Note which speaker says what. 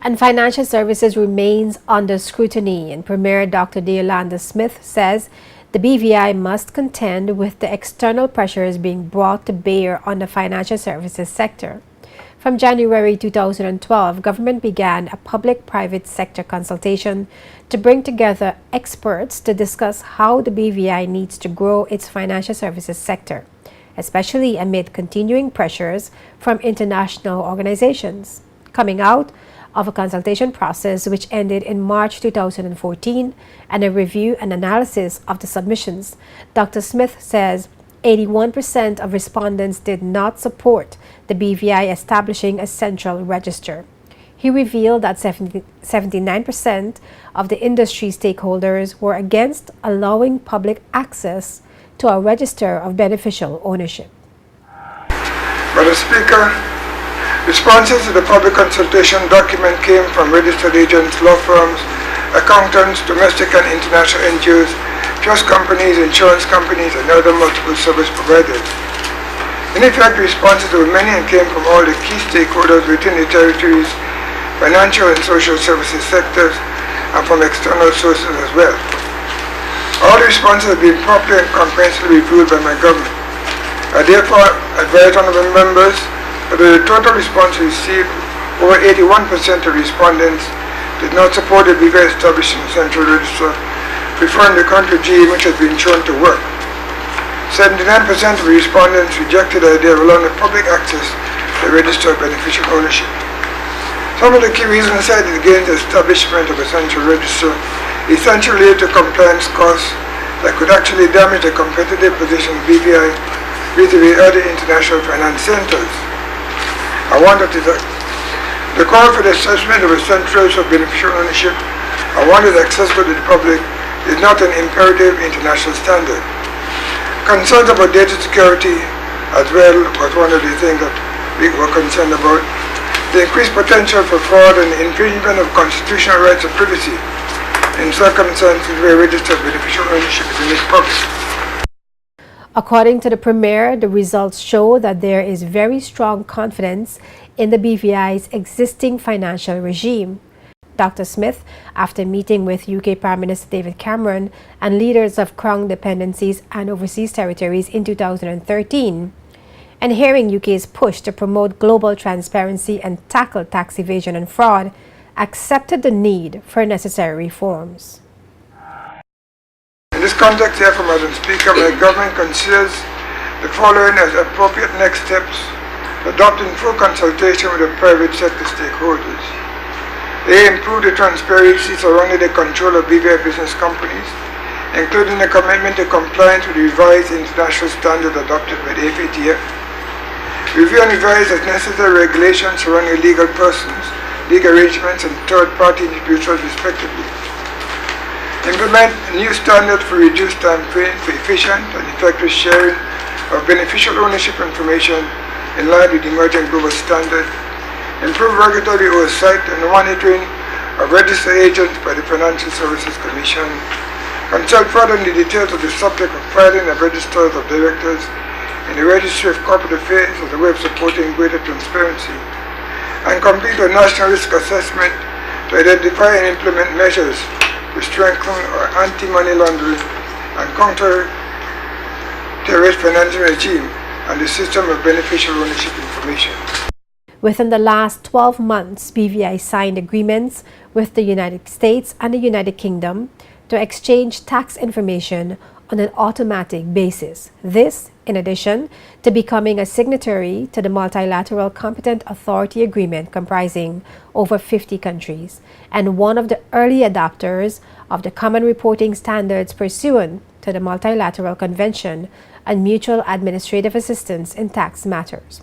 Speaker 1: And financial services remains under scrutiny, and Premier Dr. Deolanda Smith says the BVI must contend with the external pressures being brought to bear on the financial services sector. From January 2012, government began a public-private sector consultation to bring together experts to discuss how the BVI needs to grow its financial services sector, especially amid continuing pressures from international organizations. Coming out of a consultation process which ended in March 2014 and a review and analysis of the submissions, Dr. Smith says 81% of respondents did not support the BVI establishing a central register. He revealed that 79% of the industry stakeholders were against allowing public access to a register of beneficial ownership.
Speaker 2: Madam Speaker, responses to the public consultation document came from registered agents, law firms, accountants, domestic and international NGOs, trust companies, insurance companies, and other multiple service providers. In effect, responses were many and came from all the key stakeholders within the territories, financial and social services sectors, and from external sources as well. All the responses have been properly and comprehensively reviewed by my government. I therefore advise honourable members that the total response received, over 81% of respondents did not support the BVI establishing a central register, preferring the current regime which has been shown to work. 79% of respondents rejected the idea of allowing public access to the register of beneficial ownership. Some of the key reasons cited against the establishment of a central register essentially relate to compliance costs that could actually damage the competitive position of BVI vis-a-vis other international finance centers. I want that the call for the establishment of a central register of beneficial ownership, I want it accessible to the public, is not an imperative international standard. Concerns about data security as well was one of the things that we were concerned about. The increased potential for fraud and infringement of constitutional rights of privacy in circumstances where registered beneficial ownership is made public.
Speaker 1: According to the Premier, the results show that there is very strong confidence in the BVI's existing financial regime. Dr. Smith, after meeting with UK Prime Minister David Cameron and leaders of Crown dependencies and overseas territories in 2013, and hearing UK's push to promote global transparency and tackle tax evasion and fraud, accepted the need for necessary reforms.
Speaker 2: In this context, therefore, Madam Speaker, my government considers the following as appropriate next steps, adopting full consultation with the private sector stakeholders. They improve the transparency surrounding the control of BVI business companies, including the commitment to compliance with the revised international standards adopted by the FATF. Review and revise as necessary regulations surrounding legal persons, legal arrangements, and third-party individuals respectively. Implement a new standard for reduced time frame for efficient and effective sharing of beneficial ownership information in line with emerging global standards. Improve regulatory oversight and monitoring of registered agents by the Financial Services Commission. Consult further on the details of the subject of filing of registers of directors in the Registry of Corporate Affairs as a way of supporting greater transparency. And complete a national risk assessment to identify and implement measures to strengthen our anti-money laundering and counter-terrorist financing regime and the system of beneficial ownership information.
Speaker 1: Within the last 12 months, BVI signed agreements with the United States and the United Kingdom to exchange tax information on an automatic basis. This, in addition to becoming a signatory to the Multilateral Competent Authority Agreement comprising over 50 countries, and one of the early adopters of the Common Reporting Standards pursuant to the Multilateral Convention on Mutual Administrative Assistance in Tax Matters.